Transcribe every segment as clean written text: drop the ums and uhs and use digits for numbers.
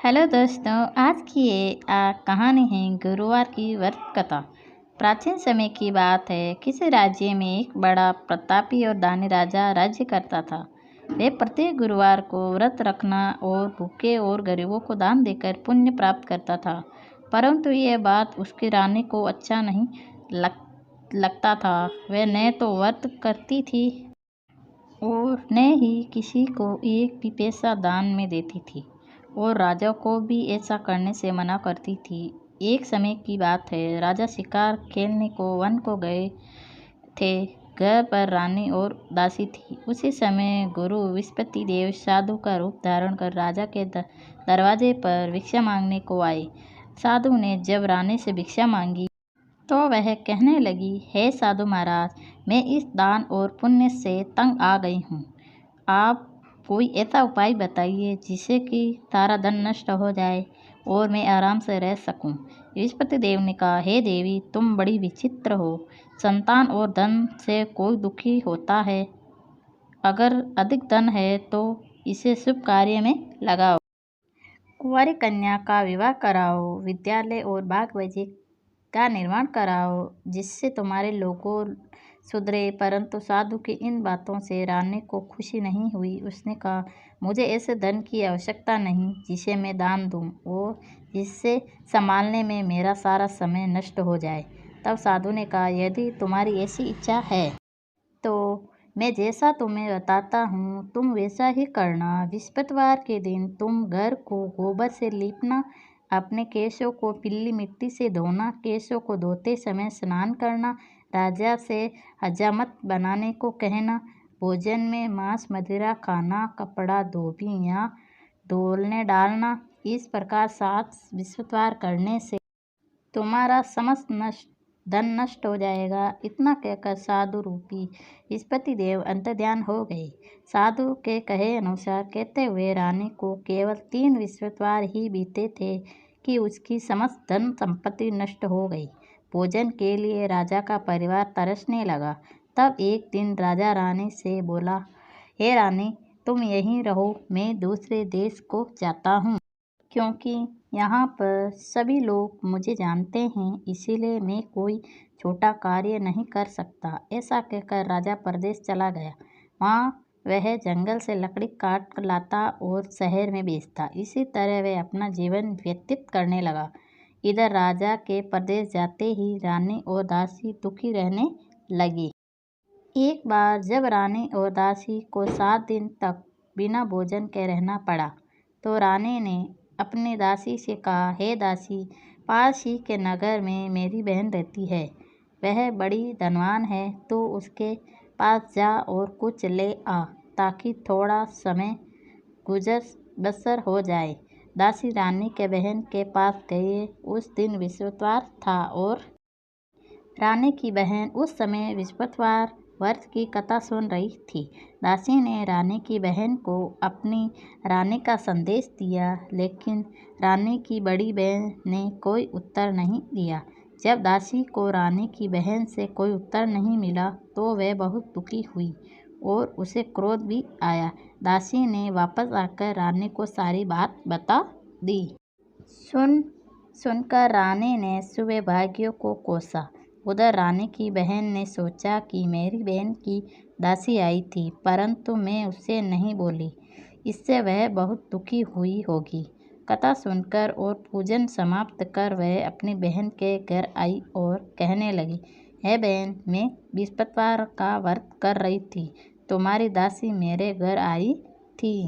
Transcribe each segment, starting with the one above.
Hello दोस्तों, आज की ये कहानी है गुरुवार की व्रत कथा। प्राचीन समय की बात है। किसी राज्य में एक बड़ा प्रतापी और दानी राजा राज्य करता था। वह प्रत्येक गुरुवार को व्रत रखना और भूखे और गरीबों को दान देकर पुण्य प्राप्त करता था। परंतु यह बात उसकी रानी को अच्छा नहीं लगता था। वह न तो व्रत करती थी और न ही किसी को एक भी पैसा दान में देती थी, और राजा को भी ऐसा करने से मना करती थी। एक समय की बात है। राजा शिकार खेलने को वन को गए थे। घर पर रानी और दासी थी। उसी समय गुरु विस्पति देव साधु का रूप धारण कर राजा के दरवाजे पर भिक्षा मांगने को आए। साधु ने जब रानी से भिक्षा मांगी तो वह कहने लगी, हे साधु महाराज, मैं इस दान और पुण्य से तंग आ गई हूँ। आप कोई ऐसा उपाय बताइए जिससे कि सारा धन नष्ट हो जाए और मैं आराम से रह सकूं। बृहस्पति देव ने कहा, हे देवी, तुम बड़ी विचित्र हो। संतान और धन से कोई दुखी होता है। अगर अधिक धन है तो इसे शुभ कार्य में लगाओ। कुंवारी कन्या का विवाह कराओ। विद्यालय और बाग बगीचे का निर्माण कराओ जिससे तुम्हारे लोगों सुधरे। परंतु साधु की इन बातों से रानी को खुशी नहीं हुई। उसने कहा, मुझे ऐसे धन की आवश्यकता नहीं जिसे मैं दान दूं और जिससे संभालने में मेरा सारा समय नष्ट हो जाए। तब साधु ने कहा, यदि तुम्हारी ऐसी इच्छा है तो मैं जैसा तुम्हें बताता हूँ तुम वैसा ही करना। बृहस्पतिवार के दिन तुम घर को गोबर से लीपना, अपने केशों को पीली मिट्टी से धोना, केशों को धोते समय स्नान करना, राजा से हजामत बनाने को कहना, भोजन में मांस मदिरा खाना, कपड़ा धोबी या धोने डालना। इस प्रकार 7 बृहस्पतिवार करने से तुम्हारा समस्त धन नष्ट हो जाएगा। इतना कहकर साधु रूपी बृहस्पति देव अंतर्ध्यान हो गए। साधु के कहे अनुसार कहते हुए रानी को केवल 3 बृहस्पतिवार ही बीते थे कि उसकी समस्त धन संपत्ति नष्ट हो गई। भोजन के लिए राजा का परिवार तरसने लगा। तब एक दिन राजा रानी से बोला, हे रानी, तुम यहीं रहो, मैं दूसरे देश को जाता हूँ, क्योंकि यहाँ पर सभी लोग मुझे जानते हैं, इसीलिए मैं कोई छोटा कार्य नहीं कर सकता। ऐसा कहकर राजा परदेश चला गया। वहाँ वह जंगल से लकड़ी काट कर लाता और शहर में बेचता। इसी तरह वह अपना जीवन व्यतीत करने लगा। इधर राजा के परदेश जाते ही रानी और दासी दुखी रहने लगी। एक बार जब रानी और दासी को 7 दिन तक बिना भोजन के रहना पड़ा तो रानी ने अपनी दासी से कहा, हे दासी, पास ही के नगर में मेरी बहन रहती है। वह बड़ी धनवान है, तो उसके पास जा और कुछ ले आ ताकि थोड़ा समय गुजर बसर हो जाए। दासी रानी के बहन के पास गए। उस दिन बृहस्पतिवार था और रानी की बहन उस समय बृहस्पतिवार व्रत की कथा सुन रही थी। दासी ने रानी की बहन को अपनी रानी का संदेश दिया, लेकिन रानी की बड़ी बहन ने कोई उत्तर नहीं दिया। जब दासी को रानी की बहन से कोई उत्तर नहीं मिला तो वह बहुत दुखी हुई और उसे क्रोध भी आया। दासी ने वापस आकर रानी को सारी बात बता दी। सुनकर रानी ने सुबह भाग्यों को कोसा। उधर रानी की बहन ने सोचा कि मेरी बहन की दासी आई थी, परंतु मैं उससे नहीं बोली, इससे वह बहुत दुखी हुई होगी। कथा सुनकर और पूजन समाप्त कर वह अपनी बहन के घर आई और कहने लगी, हे बहन, मैं बृहस्पतिवार का व्रत कर रही थी, तुम्हारी दासी मेरे घर आई थी,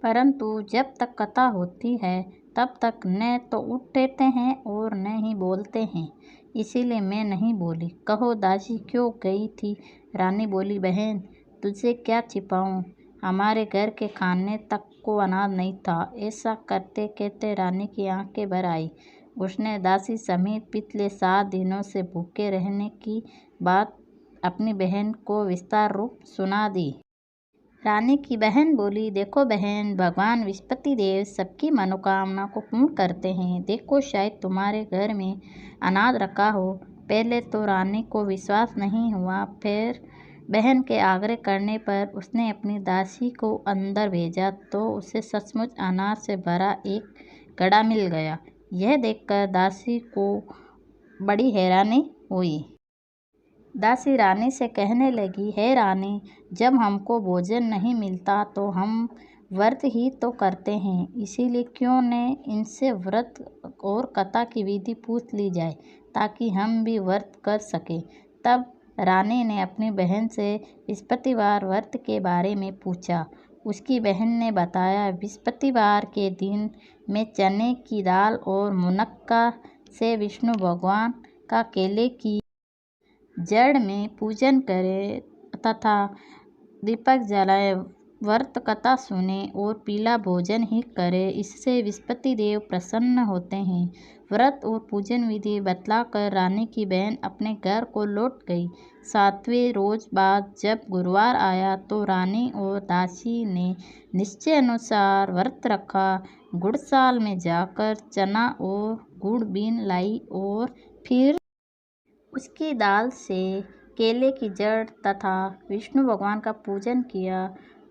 परंतु जब तक कथा होती है तब तक न तो उठते हैं और न ही बोलते हैं, इसीलिए मैं नहीं बोली। कहो दासी क्यों गई थी? रानी बोली, बहन, तुझसे क्या छिपाऊं, हमारे घर के खाने तक को अनाज नहीं था। ऐसा करते कहते रानी की आंखें भर आई। उसने दासी समेत पिछले 7 दिनों से भूखे रहने की बात अपनी बहन को विस्तार रूप सुना दी। रानी की बहन बोली, देखो बहन, भगवान बृहस्पति देव सबकी मनोकामना को पूर्ण करते हैं। देखो, शायद तुम्हारे घर में अनाज रखा हो। पहले तो रानी को विश्वास नहीं हुआ, फिर बहन के आग्रह करने पर उसने अपनी दासी को अंदर भेजा तो उसे सचमुच अनार से भरा एक घड़ा मिल गया। यह देखकर दासी को बड़ी हैरानी हुई। दासी रानी से कहने लगी, हे रानी, जब हमको भोजन नहीं मिलता तो हम व्रत ही तो करते हैं, इसीलिए क्यों न इनसे व्रत और कथा की विधि पूछ ली जाए ताकि हम भी व्रत कर सकें। तब रानी ने अपनी बहन से बृहस्पतिवार व्रत के बारे में पूछा। उसकी बहन ने बताया, बृहस्पतिवार के दिन में चने की दाल और मुनक्का से विष्णु भगवान का केले की जड़ में पूजन करें तथा दीपक जलाएं, व्रत कथा सुने और पीला भोजन ही करें, इससे बृहस्पति देव प्रसन्न होते हैं। व्रत और पूजन विधि बतलाकर रानी की बहन अपने घर को लौट गई। 7वें रोज बाद जब गुरुवार आया तो रानी और दासी ने निश्चय अनुसार व्रत रखा। गुड़साल में जाकर चना और गुड़ बीन लाई और फिर उसकी दाल से केले की जड़ तथा विष्णु भगवान का पूजन किया।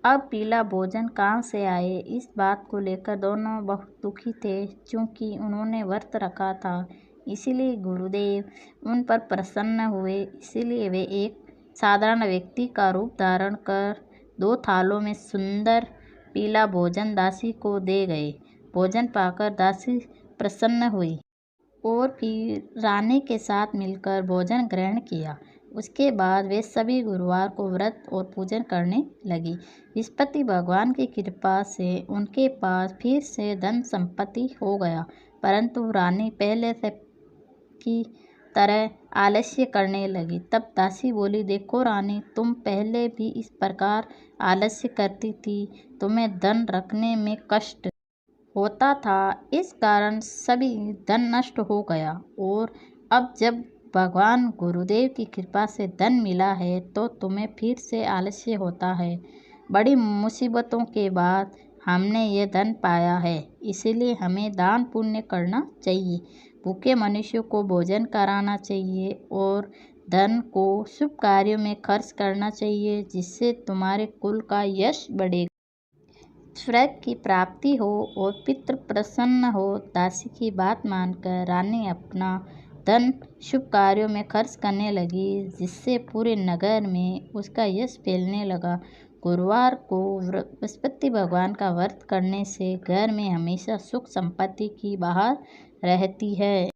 अब पीला भोजन कहाँ से आए, इस बात को लेकर दोनों बहुत दुखी थे। चूँकि उन्होंने व्रत रखा था इसीलिए गुरुदेव उन पर प्रसन्न हुए, इसीलिए वे एक साधारण व्यक्ति का रूप धारण कर 2 थालों में सुंदर पीला भोजन दासी को दे गए। भोजन पाकर दासी प्रसन्न हुई और फिर रानी के साथ मिलकर भोजन ग्रहण किया। उसके बाद वे सभी गुरुवार को व्रत और पूजन करने लगी। बृहस्पति भगवान की कृपा से उनके पास फिर से धन संपत्ति हो गया, परंतु रानी पहले से की तरह आलस्य करने लगी। तब दासी बोली, देखो रानी, तुम पहले भी इस प्रकार आलस्य करती थी, तुम्हें धन रखने में कष्ट होता था, इस कारण सभी धन नष्ट हो गया और अब जब भगवान गुरुदेव की कृपा से धन मिला है तो तुम्हें फिर से आलस्य होता है। बड़ी मुसीबतों के बाद हमने ये धन पाया है, इसलिए हमें दान पुण्य करना चाहिए, भूखे मनुष्यों को भोजन कराना चाहिए और धन को शुभ कार्यों में खर्च करना चाहिए, जिससे तुम्हारे कुल का यश बढ़ेगा, स्वर्ग की प्राप्ति हो और पितृ प्रसन्न हो। दासी की बात मानकर रानी अपना धन शुभ कार्यों में खर्च करने लगी, जिससे पूरे नगर में उसका यश फैलने लगा। गुरुवार को बृहस्पति भगवान का व्रत करने से घर में हमेशा सुख संपत्ति की बहार रहती है।